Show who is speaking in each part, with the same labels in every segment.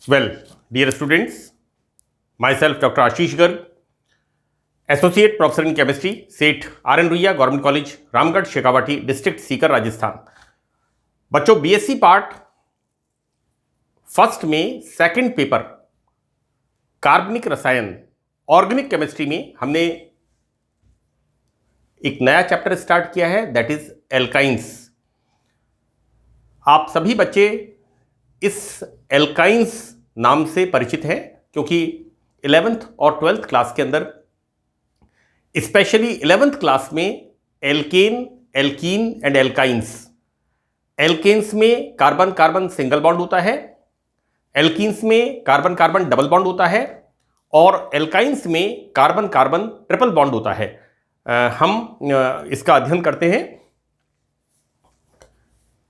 Speaker 1: Well, dear students, myself Dr. Ashish Garg, Associate Professor in Chemistry, सेठ RN Ruia, government college Ramgarh, Shekhawati, district Sikar, Rajasthan. बच्चों, BSc part first में second paper कार्बनिक रसायन organic chemistry में हमने एक नया चैप्टर स्टार्ट किया है, दैट इज एल्काइंस। आप सभी बच्चे इस एल्काइंस नाम से परिचित हैं क्योंकि 11th और 12th क्लास के अंदर, स्पेशली 11th क्लास में alkane, alkene and alkynes. Alkanes में कार्बन कार्बन सिंगल बॉन्ड होता है, एल्कीन्स में कार्बन कार्बन डबल बॉन्ड होता है और एल्काइंस में कार्बन कार्बन ट्रिपल बॉन्ड होता है। हम इसका अध्ययन करते हैं।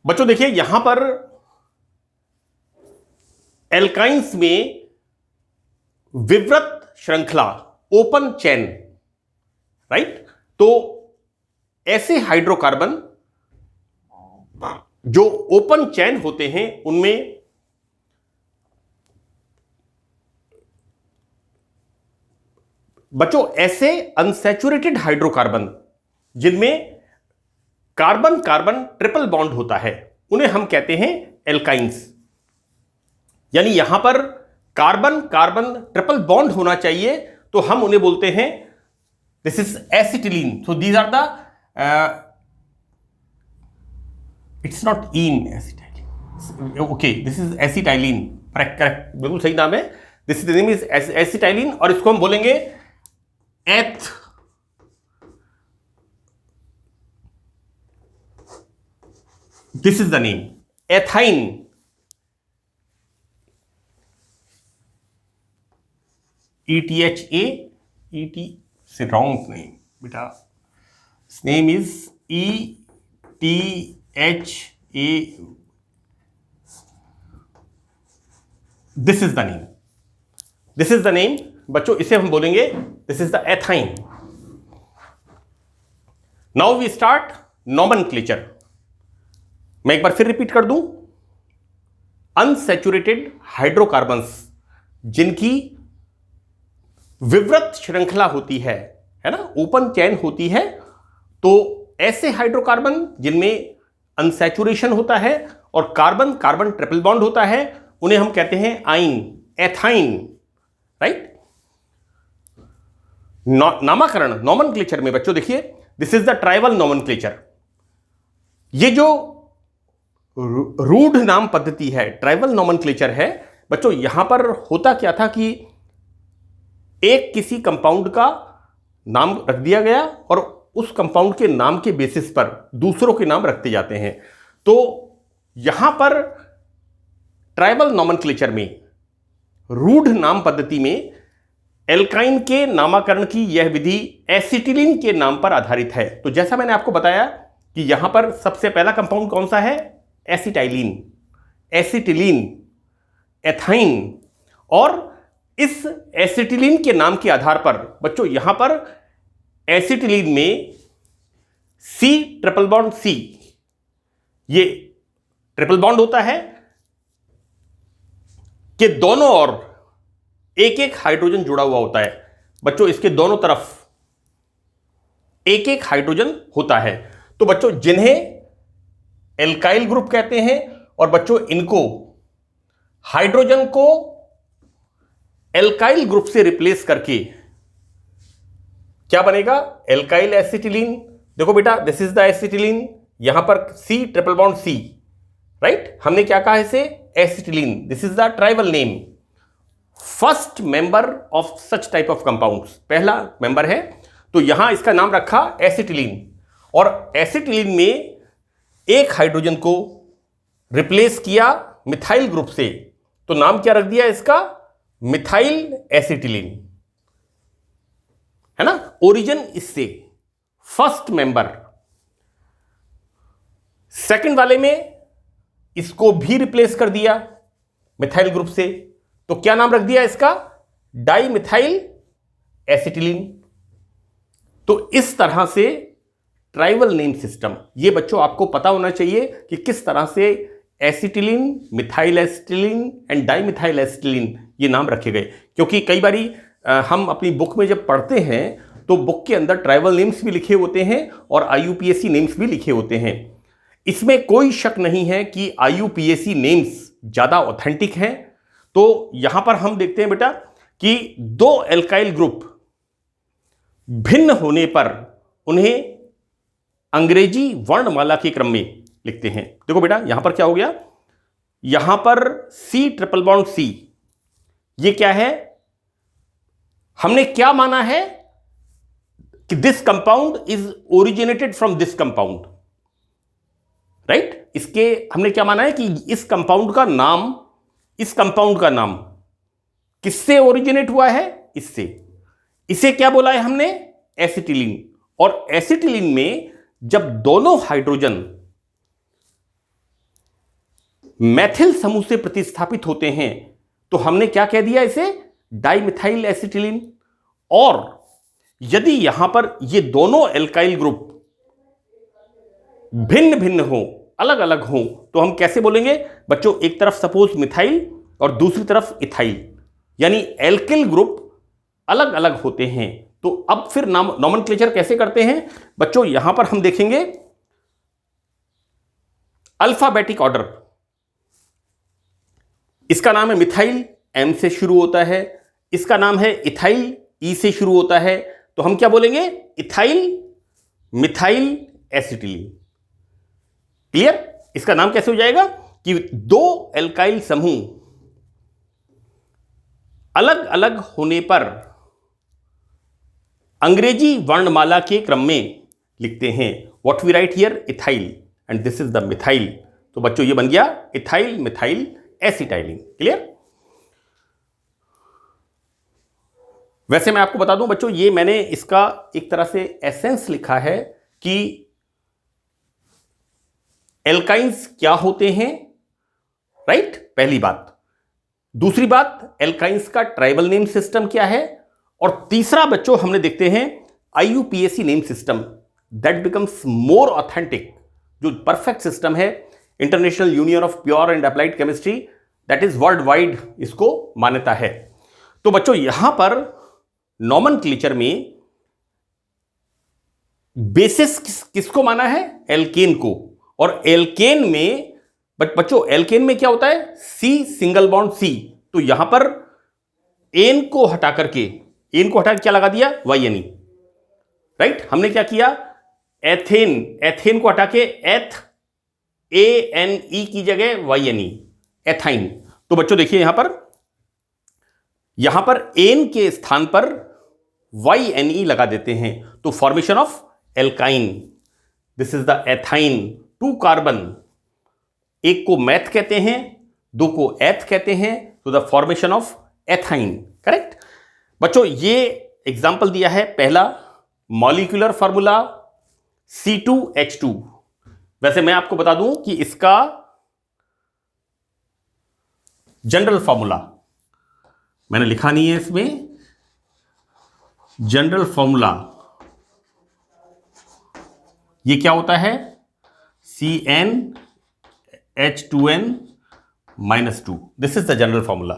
Speaker 1: बच्चों देखिए, यहां पर एल्काइंस में विवृत श्रृंखला, ओपन चेन, राइट। तो ऐसे हाइड्रोकार्बन जो ओपन चेन होते हैं उनमें बच्चों ऐसे अनसैचुरेटेड हाइड्रोकार्बन जिनमें कार्बन कार्बन ट्रिपल बॉन्ड होता है उन्हें हम कहते हैं एल्काइंस। यानी यहां पर कार्बन कार्बन ट्रिपल बॉन्ड होना चाहिए तो हम उन्हें बोलते हैं this is acetylene. So these are the it's not in acetylene, okay, this is acetylene, correct, बिल्कुल सही नाम है। This is the name is acetylene और इसको हम बोलेंगे eth. This is the name ethyne. ETHA, ET से रॉन्ग नेम बेटा, name is ETHA। This is the name, this is the name बच्चों, इसे हम बोलेंगे this is the ethyne. Now we start nomenclature. मैं एक बार फिर रिपीट कर दूं, अनसैचुरेटेड हाइड्रोकार्बन्स जिनकी विवृत श्रृंखला होती है ना, ओपन चेन होती है, तो ऐसे हाइड्रोकार्बन जिनमें अनसैचुरेशन होता है और कार्बन कार्बन ट्रिपल बॉन्ड होता है उन्हें हम कहते हैं आइन, एथाइन, राइट। नामकरण नॉमेनक्लेचर में बच्चों देखिए, this is the tribal nomenclature. ये जो रूढ़ नाम पद्धति है, ट्राइबल नॉमेनक्लेचर है बच्चों। यहां पर होता क्या था कि एक किसी कंपाउंड का नाम रख दिया गया और उस कंपाउंड के नाम के बेसिस पर दूसरों के नाम रखते जाते हैं। तो यहां पर ट्राइबल नॉमेनक्लेचर में, रूढ़ नाम पद्धति में, एल्काइन के नामकरण की यह विधि एसिटिलीन के नाम पर आधारित है। तो जैसा मैंने आपको बताया कि यहां पर सबसे पहला कंपाउंड कौन सा है, एसिटाइलिन, एसिटिलीन, एथाइन। और इस एसिटिलीन के नाम के आधार पर बच्चों यहां पर एसिटिलीन में C ट्रिपल बॉन्ड C, ये ट्रिपल बॉन्ड होता है कि दोनों ओर एक एक हाइड्रोजन जुड़ा हुआ होता है। बच्चों इसके दोनों तरफ एक एक हाइड्रोजन होता है। तो बच्चों जिन्हें एल्काइल ग्रुप कहते हैं, और बच्चों इनको हाइड्रोजन को एल्काइल ग्रुप से रिप्लेस करके क्या बनेगा, एल्काइल एसिटिलीन। देखो बेटा, दिस इज द एसिटिलीन, यहां पर C triple bond C, right. हमने क्या कहा इसे, acetylene. This is the tribal name, first member of such type of compounds, पहला मेंबर है। तो यहां इसका नाम रखा एसिटिलीन, और एसिटिलीन में एक हाइड्रोजन को रिप्लेस किया मिथाइल ग्रुप से, तो नाम क्या रख दिया इसका, मिथाइल एसिटिलीन, है ना। ओरिजिन इससे, फर्स्ट मेंबर। सेकंड वाले में इसको भी रिप्लेस कर दिया मिथाइल ग्रुप से, तो क्या नाम रख दिया इसका, डाई मिथाइल एसिटिलीन। तो इस तरह से ट्राइबल नेम सिस्टम, ये बच्चों आपको पता होना चाहिए कि किस तरह से acetylene, methyl acetylene and dimethyl acetylene ये नाम रखे गए, क्योंकि कई बारी हम अपनी बुक में जब पढ़ते हैं तो बुक के अंदर ट्राइबल नेम्स भी लिखे होते हैं और IUPAC नेम्स भी लिखे होते हैं। इसमें कोई शक नहीं है कि IUPAC नेम्स ज़्यादा ऑथेंटिक हैं। तो यहां पर हम देखते हैं बेटा कि दो एल्काइल ग्रुप भिन्न होने पर उन्हें अंग्रेजी वर्णमाला के क्रम में लिखते हैं। देखो बेटा यहां पर क्या हो गया, यहां पर C ट्रिपल बॉन्ड C, ये क्या है, हमने क्या माना है कि this compound is originated from this compound, right. इसके हमने क्या माना है कि इस कंपाउंड का नाम किससे ओरिजिनेट हुआ है, इससे। इसे क्या बोला है हमने, एसिटिलीन। और एसिटिलीन में जब दोनों हाइड्रोजन मैथिल समूह से प्रतिस्थापित होते हैं तो हमने क्या कह दिया, इसे डाइमिथाइल एसिटिलीन। और यदि यहां पर ये दोनों एल्काइल ग्रुप भिन्न भिन्न हो, अलग अलग हो, तो हम कैसे बोलेंगे बच्चों, एक तरफ सपोज मिथाइल और दूसरी तरफ इथाइल, यानी एल्किल ग्रुप अलग अलग होते हैं। तो अब फिर नॉमेनक्लेचर कैसे करते हैं बच्चों, यहां पर हम देखेंगे अल्फाबेटिक ऑर्डर। इसका नाम है मिथाइल, M से शुरू होता है। इसका नाम है इथाइल, E से शुरू होता है। तो हम क्या बोलेंगे, इथाइल मिथाइल एसिटिलीन। क्लियर। इसका नाम कैसे हो जाएगा कि दो एल्काइल समूह अलग अलग होने पर अंग्रेजी वर्णमाला के क्रम में लिखते हैं। What we write here, ethyl and this is the methyl. तो बच्चों ये बन गया इथाइल मिथाइल एसिटाइलिन। क्लियर। वैसे मैं आपको बता दूं बच्चों, ये मैंने इसका एक तरह से एसेंस लिखा है कि एल्काइंस क्या होते हैं, राइट, पहली बात। दूसरी बात, एल्काइंस का ट्राइबल नेम सिस्टम क्या है। और तीसरा बच्चों हमने देखते हैं IUPAC name system, that becomes more authentic, जो परफेक्ट सिस्टम है international union of pure and applied chemistry, that is world wide इसको मान्यता है। तो बच्चों यहां पर नॉमेनक्लेचर में बेसिस किसको माना है, एल्केन को। और एल्केन में बच्चों एल्केन में क्या होता है, C सिंगल बॉन्ड C। तो यहां पर एन को हटा करके क्या लगा दिया, YNE, राइट। हमने क्या किया, एथेन को हटा के ANE की जगह YNE, एथाइन। तो बच्चों देखिए यहां पर एन के स्थान पर YNE लगा देते हैं, तो formation of alkyne, this is the ethyne. 2 carbon, एक को मैथ कहते हैं, दो को एथ कहते हैं, तो the formation of ethyne. Correct बच्चों, ये एग्जाम्पल दिया है पहला, मॉलिक्यूलर फॉर्मूला C2H2। वैसे मैं आपको बता दूं कि इसका जनरल फॉर्मूला मैंने लिखा नहीं है इसमें, जनरल फॉर्मूला ये क्या होता है, CnH2n-2। This is the general formula.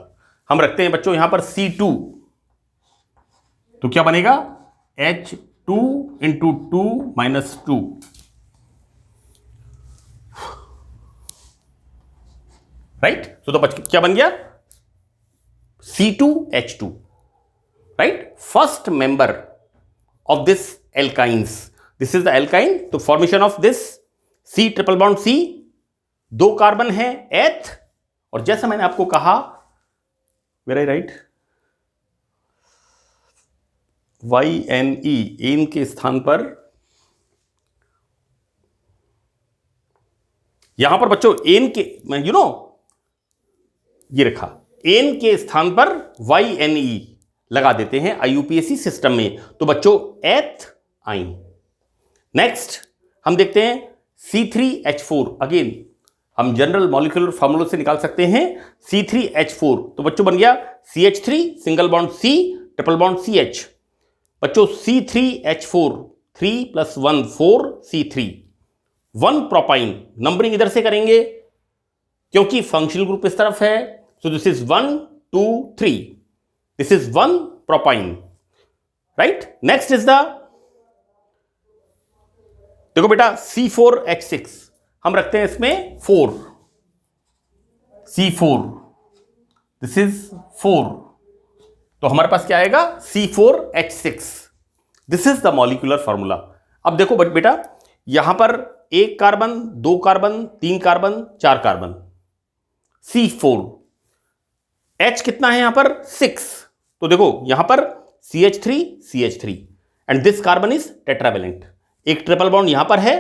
Speaker 1: हम रखते हैं बच्चों यहां पर C2, तो क्या बनेगा, H2 × 2 - 2, राइट। तो क्या बन गया, C2H2, right. First member of this alkynes, this is the alkyne. तो formation of this C triple bond C, 2 carbon है एथ, और जैसा मैंने आपको कहा, वेर आई राइट, YNE, एन के स्थान पर, यहां पर बच्चों एन के ये रखा, एन के स्थान पर YNE लगा देते हैं IUPAC सिस्टम में, तो बच्चों एथ आइन। नेक्स्ट हम देखते हैं C3H4। अगेन हम जनरल मॉलिक्यूलर फार्मूला से निकाल सकते हैं C3H4। तो बच्चों बन गया CH3 single bond C triple bond CH। बच्चों C3H4, 3 + 1 4 C3, 1 प्रोपाइन, नंबरिंग इधर से करेंगे क्योंकि फंक्शनल ग्रुप इस तरफ है, so this is 1 2 3, this is 1 propyne, right. Next is the, देखो बेटा C4H6 हम रखते हैं इसमें 4, C4, दिस इज 4, तो हमारे पास क्या आएगा C4H6, this is the molecular formula. अब देखो बेटा यहां पर 1 carbon 2 carbon 3 carbon 4 carbon, C4, H कितना है यहां पर 6, तो देखो यहां पर CH3 and this carbon is tetravalent, एक ट्रिपल बॉन्ड यहां पर है,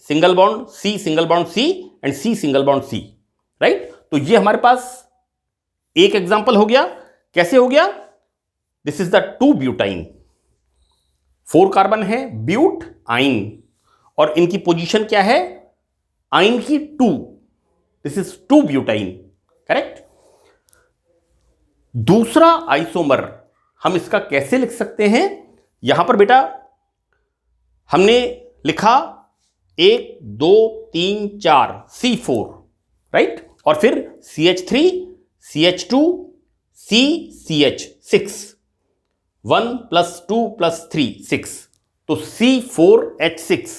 Speaker 1: single bond C single bond C and C single bond C, right. तो ये हमारे पास एक एग्जांपल हो गया। कैसे हो गया? This is the 2 butyne, 4 carbon है, ब्यूट आइन, और इनकी पोजीशन क्या है, आइन की 2, दिस इज 2 ब्यूटाइन, करेक्ट। दूसरा आइसोमर हम इसका कैसे लिख सकते हैं? यहां पर बेटा हमने लिखा 1 2 3 4 C4, राइट, और फिर CH3 CH2 CCH6, 1 + 2 + 3 6, तो C4H6,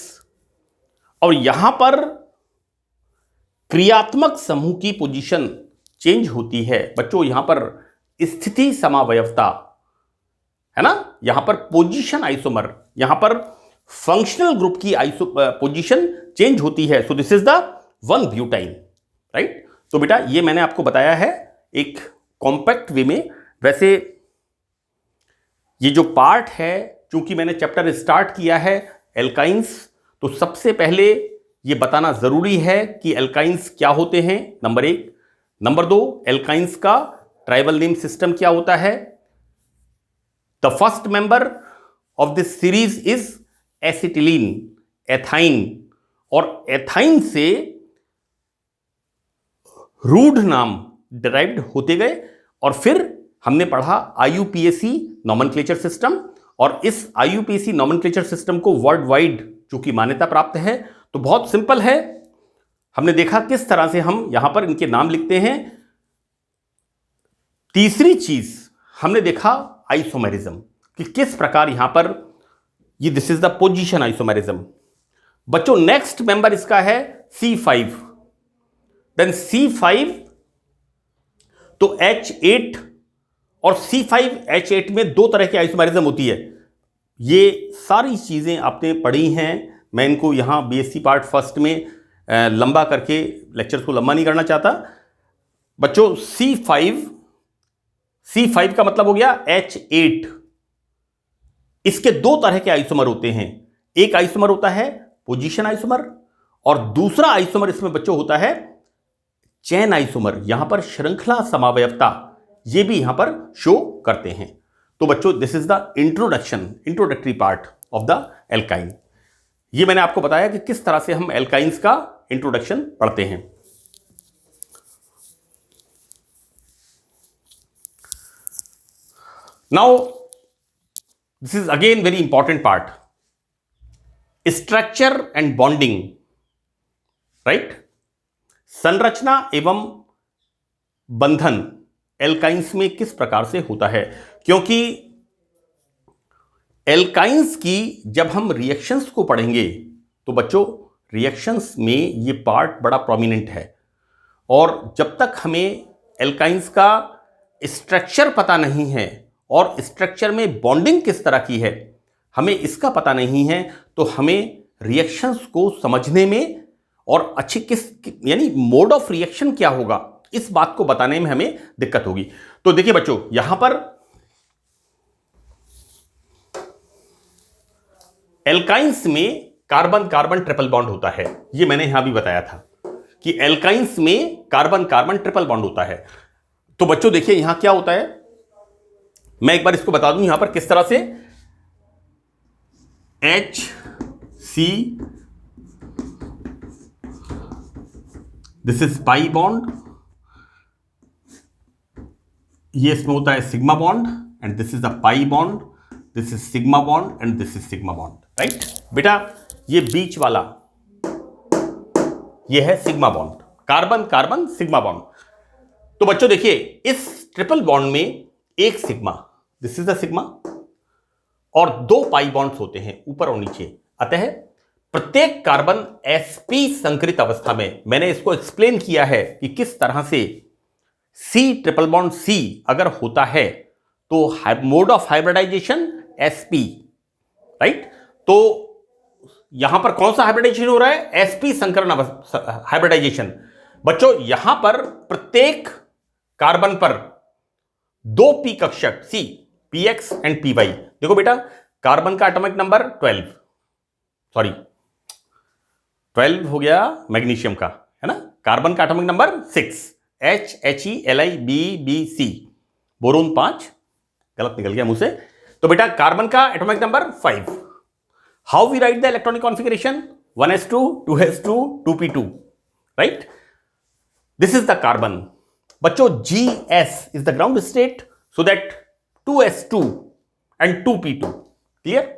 Speaker 1: और यहां पर क्रियात्मक समूह की पोजीशन चेंज होती है बच्चों, यहां पर स्थिति समावयवता है ना, यहां पर पोजीशन आइसोमर, यहां पर फंक्शनल ग्रुप की पोजीशन चेंज होती है, so this is the 1 butyne, right. तो बेटा ये मैंने आपको बताया है एक कॉम्पैक्ट वे में। वैसे ये जो पार्ट है, चूंकि मैंने चैप्टर स्टार्ट किया है एल्काइंस, तो सबसे पहले ये बताना जरूरी है कि एल्काइंस क्या होते हैं, नंबर 1। नंबर 2, एल्काइंस का ट्राइबल नेम सिस्टम क्या होता है। The first member of this series is acetylene, ethyne, और एथाइन से रूढ़ नाम डिराइव्ड होते गए, और फिर हमने पढ़ा IUPAC नॉमेनक्लेचर सिस्टम, और इस IUPAC नॉमेनक्लेचर सिस्टम को वर्ल्ड वाइड चूंकि मान्यता प्राप्त है, तो बहुत सिंपल है। हमने देखा किस तरह से हम यहां पर इनके नाम लिखते हैं। तीसरी चीज हमने देखा आइसोमेरिज्म, कि किस प्रकार यहां पर ये this is the position isomerism. बच्चों नेक्स्ट मेंबर इसका है C5, देन C5 तो H8 और C5H8 में 2 तरह की आइसोमेरिज्म होती है। ये सारी चीजें आपने पढ़ी हैं, मैं इनको यहां BSc पार्ट फर्स्ट में लंबा करके लेक्चर को लंबा नहीं करना चाहता। बच्चों C5 का मतलब हो गया H8, इसके 2 तरह के आइसोमर होते हैं। एक आइसोमर होता है पोजीशन आइसोमर, और दूसरा आइसोमर इसमें बच्चों होता है चेन आइसोमर। यहां पर श्रृंखला समावयवता ये भी यहां पर शो करते हैं। तो बच्चों this is the introductory part of the alkyne. ये मैंने आपको बताया कि किस तरह से हम एल्काइंस का इंट्रोडक्शन पढ़ते हैं। Now this is again very important part, structure and bonding, right. संरचना एवं बंधन एल्काइंस में किस प्रकार से होता है, क्योंकि एल्काइंस की जब हम रिएक्शंस को पढ़ेंगे तो बच्चों रिएक्शंस में ये पार्ट बड़ा प्रोमिनेंट है, और जब तक हमें एल्काइंस का स्ट्रक्चर पता नहीं है और स्ट्रक्चर में बॉन्डिंग किस तरह की है हमें इसका पता नहीं है, तो हमें रिएक्शंस को समझने में और अच्छी यानी मोड ऑफ रिएक्शन क्या होगा इस बात को बताने में हमें दिक्कत होगी। तो देखिए बच्चों यहां पर एल्काइंस में कार्बन कार्बन ट्रिपल बॉन्ड होता है, ये मैंने यहां भी बताया था कि एल्काइंस में कार्बन कार्बन ट्रिपल बॉन्ड होता है। तो बच्चों देखिए यहां क्या होता है, मैं एक बार इसको बता दूं यहां पर किस तरह से HC, this is pi bond, ये इसमें होता है sigma bond, and this is a pi bond, this is sigma bond and this is sigma bond, right. बेटा ये बीच वाला ये है sigma bond, carbon carbon sigma bond. तो बच्चों देखिए इस ट्रिपल बॉन्ड में एक sigma, this is the sigma, और 2 पाई बॉन्ड्स होते हैं ऊपर और नीचे। अतः प्रत्येक कार्बन sp संकरित अवस्था में, मैंने इसको एक्सप्लेन किया है कि किस तरह से C ट्रिपल बॉन्ड C अगर होता है तो mode of hybridization sp, right. तो यहां पर कौन सा हाइब्रिडाइजेशन हो रहा है? sp संकरण हाइब्रिडाइजेशन। बच्चों यहां पर प्रत्येक कार्बन पर 2 p कक्षक C, px and py। देखो बेटा कार्बन का एटॉमिक नंबर 12 हो गया मैग्नीशियम का, है ना। कार्बन का atomic number 6, H, He, Li, B, boron 5, गलत निकल गया मुंह से। तो बेटा कार्बन का atomic number 5। How we write the electronic configuration? 1s2, 2s2, 2p2, right. This is the carbon. बच्चों Gs is the ground state, so that 2s2 and 2p2, clear.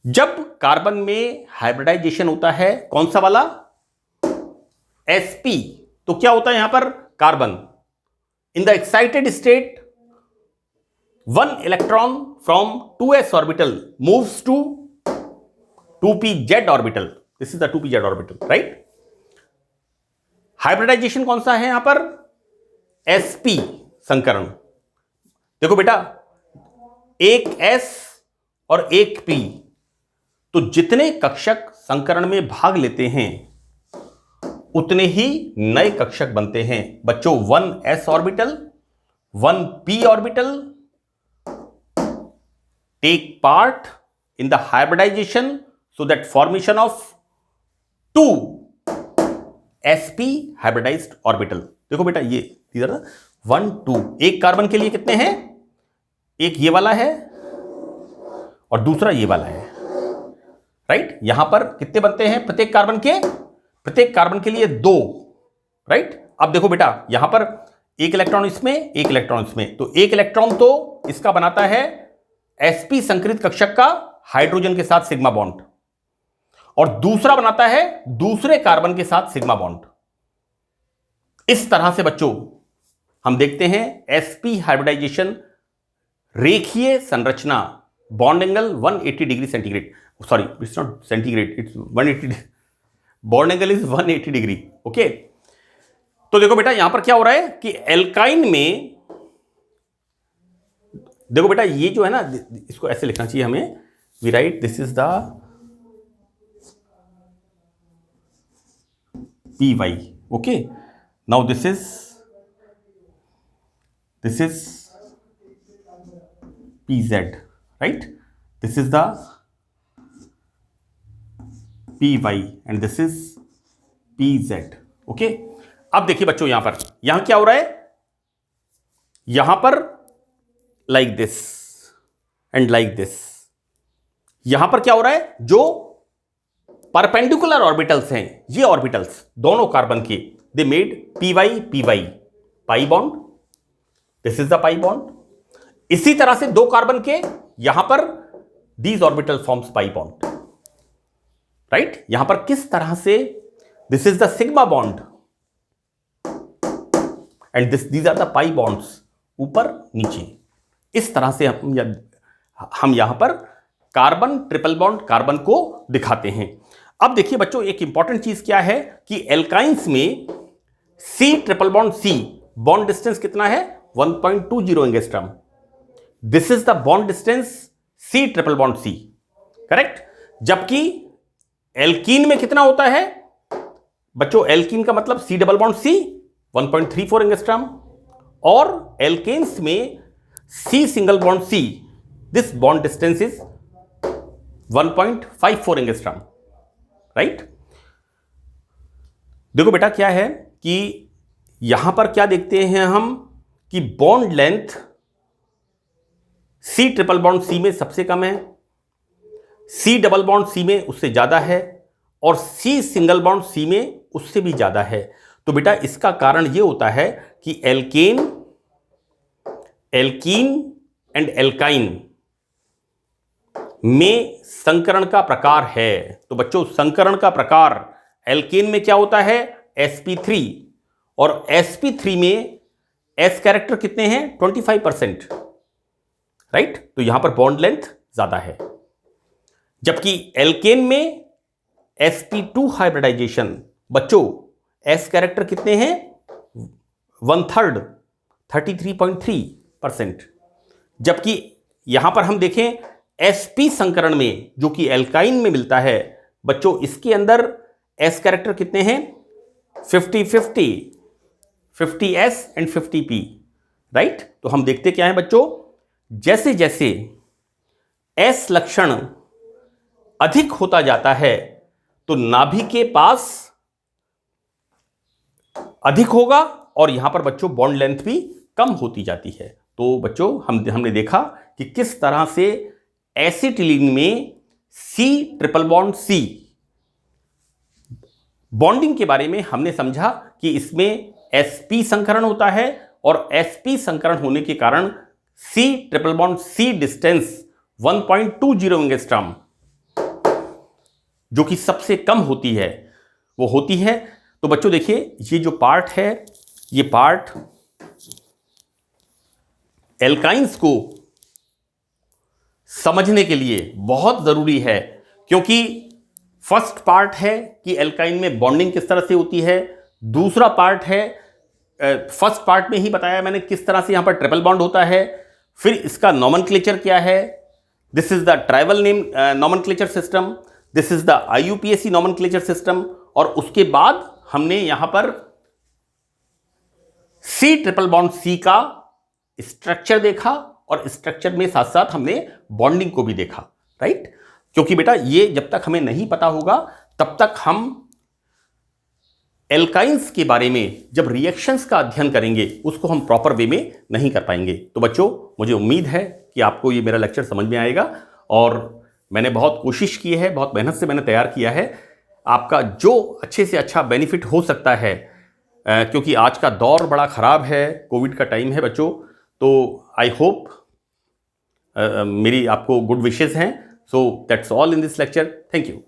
Speaker 1: जब कार्बन में हाइब्रिडाइजेशन होता है कौन सा वाला? sp, तो क्या होता है यहां पर? Carbon in the excited state 1 electron from 2s orbital moves to 2pz orbital. This is the 2pz orbital, right. Hybridization कौन सा है यहां पर? sp संकरण। देखो बेटा एक s और एक p, तो जितने कक्षक संकरण में भाग लेते हैं उतने ही नए कक्षक बनते हैं। बच्चों 1s orbital, 1p orbital take part in the hybridization, so that formation of 2 sp hybridized orbital. देखो बेटा ये 1 2, एक कार्बन के लिए कितने हैं? एक ये वाला है और दूसरा ये वाला है, राइट। यहां पर कितने बनते हैं प्रत्येक कार्बन के? प्रत्येक कार्बन के लिए 2, राइट। अब देखो बेटा यहां पर एक इलेक्ट्रॉन इसमें, एक इलेक्ट्रॉन इसमें, तो एक इलेक्ट्रॉन तो इसका बनाता है sp संकरित कक्षक का हाइड्रोजन के साथ सिग्मा बॉन्ड, और दूसरा बनाता है दूसरे कार्बन के साथ सिग्मा बॉन्ड। इस तरह से बच्चों हम देखते हैं sp हाइब्रिडाइजेशन, रेखीय संरचना, bond angle 180 degree centigrade, sorry it's not centigrade, it's 180, bond angle is 180 degree, okay. तो देखो बेटा यहां पर क्या हो रहा है कि एल्काइन में, देखो बेटा ये जो है ना, इसको ऐसे लिखना चाहिए हमें, we write this is the py, okay. Now this is pz, right. This is the py and this is pz, okay. अब देखिए बच्चों यहां क्या हो रहा है? यहां पर like this and like this, यहां पर क्या हो रहा है? जो परपेंडिकुलर ऑर्बिटल्स हैं, ये ऑर्बिटल्स दोनों कार्बन के, they made py pi bond, this is the pi bond. इसी तरह से 2 कार्बन के यहां पर these orbital forms pi bond, right. यहां पर किस तरह से? This is the sigma bond and these are the pi bonds, ऊपर नीचे। इस तरह से हम यहां पर कार्बन ट्रिपल बॉन्ड कार्बन को दिखाते हैं। अब देखिए बच्चों एक इंपॉर्टेंट चीज क्या है कि एल्काइंस में C triple bond C bond distance कितना है? 1.20 angstrom. This is the bond distance C triple bond C, correct. जबकि एल्कीन में कितना होता है बच्चों? एल्कीन का मतलब C double bond C 1.34 angstrom, और एल्केन्स में C single bond C, this bond distance is 1.54 angstrom, right. देखो बेटा क्या है कि यहां पर क्या देखते हैं हम कि bond length C triple bond C में सबसे कम है, C डबल बॉन्ड C में उससे ज्यादा है, और C सिंगल बॉन्ड C में उससे भी ज्यादा है। तो बेटा इसका कारण यह होता है कि एल्कीन एंड एल्काइन में संकरण का प्रकार है। तो बच्चों संकरण का प्रकार एल्केन में क्या होता है, sp3, और sp3 में s कैरेक्टर कितने हैं, 25%, राइट। तो यहां पर बॉन्ड लेंथ ज्यादा है। जबकि एल्केन में sp2 हाइब्रिडाइजेशन, बच्चों s कैरेक्टर कितने हैं, 1/3, 33.3%। जबकि यहां पर हम देखें sp संकरण में, जो कि एल्काइन में मिलता है, बच्चों इसके अंदर s कैरेक्टर कितने हैं, 50-50, 50s एंड 50p, राइट। तो हम देखते क्या है बच्चों, जैसे जैसे s लक्षण अधिक होता जाता है तो नाभि के पास अधिक होगा, और यहां पर बच्चों बॉन्ड लेंथ भी कम होती जाती है। तो बच्चों हमने देखा कि किस तरह से एसिटिलीन में C++ बॉन्डिंग के बारे में हमने समझा कि इसमें sp संकरण होता है, और sp संकरण होने के कारण C++ डिस्टेंस 1.20 एंगस्ट्रॉम, जो कि सबसे कम होती है, वो होती है। तो बच्चों देखिए, ये जो पार्ट है, ये पार्ट एल्काइंस को समझने के लिए बहुत जरूरी है, क्योंकि फर्स्ट पार्ट है कि एल्काइन में बॉन्डिंग किस तरह से होती है, दूसरा पार्ट है, फर्स्ट पार्ट में ही बताया मैंने किस तरह से यहां पर ट्रिपल बॉन्ड होता है, फिर इसका नॉमेनक्लेचर क्या है, this is the tribal name nomenclature system, this is the IUPAC nomenclature system, और उसके बाद हमने यहां पर C++C का स्ट्रक्चर देखा, और स्ट्रक्चर में साथ साथ हमने बॉन्डिंग को भी देखा, राइट। क्योंकि बेटा ये जब तक हमें नहीं पता होगा तब तक हम एल्काइंस के बारे में जब रिएक्शंस का अध्ययन करेंगे उसको हम प्रॉपर वे में नहीं कर पाएंगे। तो बच्चों, मुझे उम्मीद है कि आपको ये मेरा लेक्चर समझ में आएगा, और मैंने बहुत कोशिश की है, बहुत मेहनत से मैंने तैयार किया है, आपका जो अच्छे से अच्छा बेनिफिट हो सकता है, क्योंकि आज का दौर बड़ा ख़राब है, कोविड का टाइम है बच्चों। तो आई होप मेरी आपको गुड विशेज़ हैं। So that's all in this lecture. Thank you.